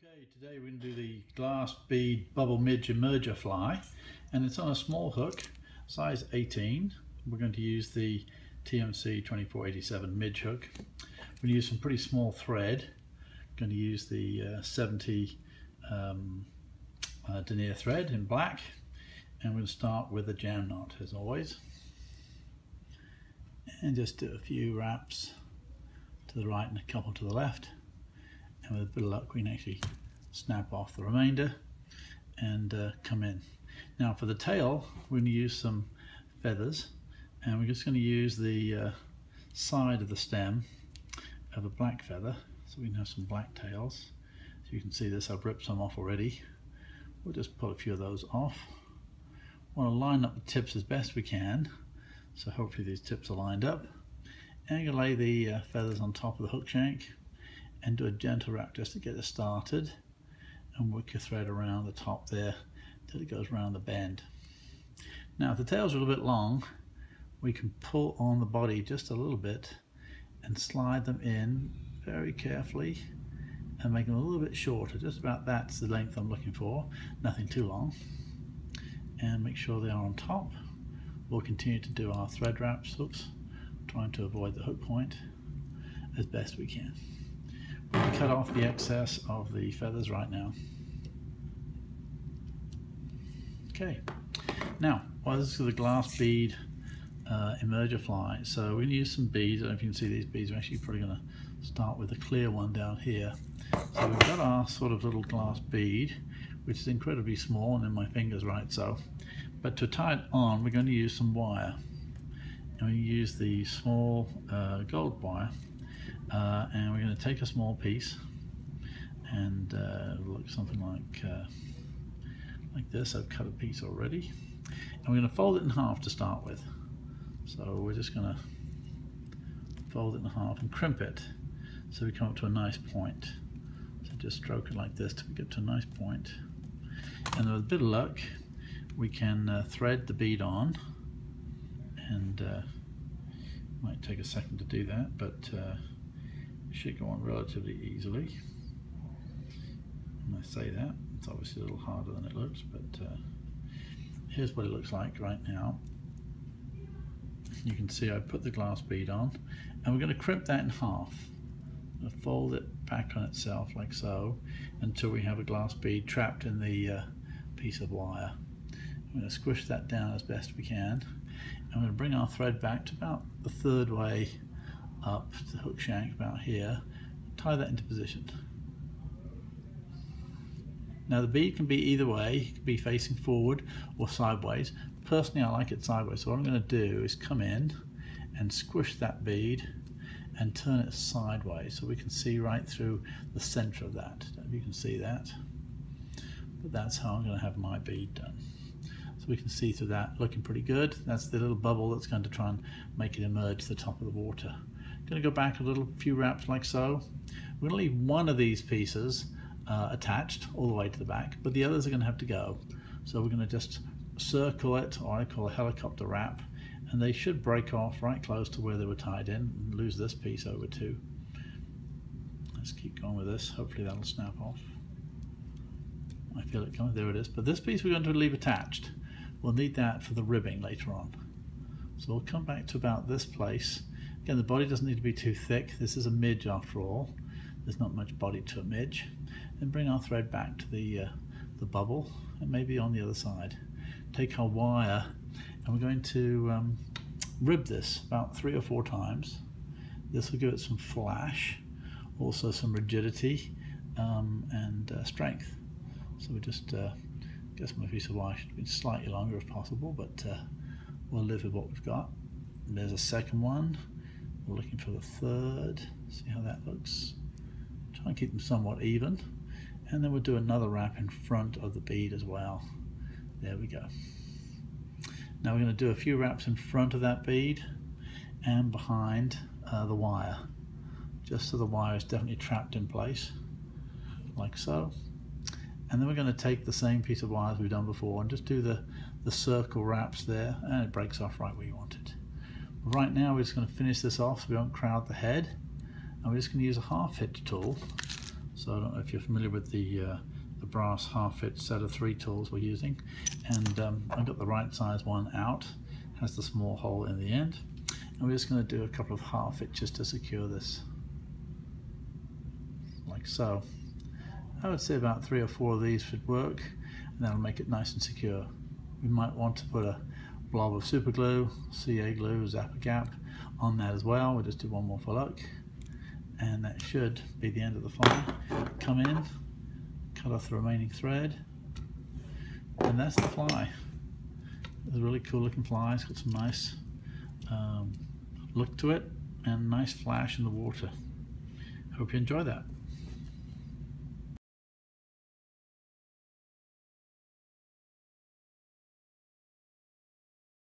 Okay, today we're going to do the glass bead bubble midge emerger fly, and it's on a small hook, size 18. We're going to use the TMC 2487 midge hook. We're going to use some pretty small thread. Going to use the 70 denier thread in black, and we're going to start with a jam knot as always, and just do a few wraps to the right and a couple to the left. And with a bit of luck we can actually snap off the remainder and come in. Now for the tail we're going to use some feathers, and we're just going to use the side of the stem of a black feather, so we can have some black tails. So you can see this, I've ripped some off already. We'll just pull a few of those off. Want to line up the tips as best we can, so hopefully these tips are lined up. And you're going to lay the feathers on top of the hook shank and do a gentle wrap just to get it started, and work your thread around the top there till it goes around the bend. Now if the tails are a little bit long, we can pull on the body just a little bit and slide them in very carefully and make them a little bit shorter. Just about that's the length I'm looking for, nothing too long. And make sure they are on top. We'll continue to do our thread wraps, trying to avoid the hook point as best we can. We'll cut off the excess of the feathers right now. Okay, now this is the glass bead emerger fly. So we're going to use some beads. I don't know if you can see these beads. We're actually probably going to start with a clear one down here. So we've got our sort of little glass bead, which is incredibly small, and in my fingers right so. But to tie it on, we're going to use some wire. And we use the small gold wire. And we're going to take a small piece and look something like this. I've cut a piece already, and we're going to fold it in half to start with. So we're just going to fold it in half and crimp it so we come up to a nice point. So just stroke it like this till we get to a nice point, and with a bit of luck we can thread the bead on, and might take a second to do that, but should go on relatively easily. When I say that, it's obviously a little harder than it looks, but here's what it looks like right now. You can see I put the glass bead on, and we're going to crimp that in half. I'm going to fold it back on itself like so until we have a glass bead trapped in the piece of wire. I'm going to squish that down as best we can. I'm going to bring our thread back to about the third way up to the hook shank, about here. Tie that into position. Now the bead can be either way. It can be facing forward or sideways. Personally I like it sideways, so what I'm going to do is come in and squish that bead and turn it sideways so we can see right through the center of that. I don't know if you can see that, but that's how I'm going to have my bead done. So we can see through that, looking pretty good. That's the little bubble that's going to try and make it emerge to the top of the water. Going to go back a little, few wraps like so. We're going to leave one of these pieces attached all the way to the back, but the others are going to have to go. So we're going to just circle it, or I call a helicopter wrap, and they should break off right close to where they were tied in, and lose this piece over too. Let's keep going with this. Hopefully that'll snap off. I feel it coming. There it is. But this piece we're going to leave attached. We'll need that for the ribbing later on. So we'll come back to about this place. Again, the body doesn't need to be too thick. This is a midge after all. There's not much body to a midge. And bring our thread back to the bubble, and maybe on the other side. Take our wire, and we're going to rib this about 3 or 4 times. This will give it some flash, also some rigidity and strength. So we just guess my piece of wire should be slightly longer if possible, but we'll live with what we've got. And there's a second one. We're looking for the third. See how that looks. Try and keep them somewhat even, and then we'll do another wrap in front of the bead as well. There we go. Now we're going to do a few wraps in front of that bead and behind the wire, just so the wire is definitely trapped in place, like so. And then we're going to take the same piece of wire as we've done before and just do the circle wraps there, and it breaks off right where you want it. Right now we're just going to finish this off so we don't crowd the head, and we're just going to use a half hitch tool So I don't know if you're familiar with the brass half-fit set of 3 tools we're using, and I've got the right size one out, has the small hole in the end, and we're just going to do a couple of half-fit just to secure this, like so. I would say about 3 or 4 of these should work, and that'll make it nice and secure. We might want to put a blob of super glue, CA glue, Zappa Gap on that as well. We'll just do one more for luck, and that should be the end of the fly. Come in, cut off the remaining thread, and that's the fly. It's a really cool looking fly. It's got some nice look to it and nice flash in the water. Hope you enjoy that.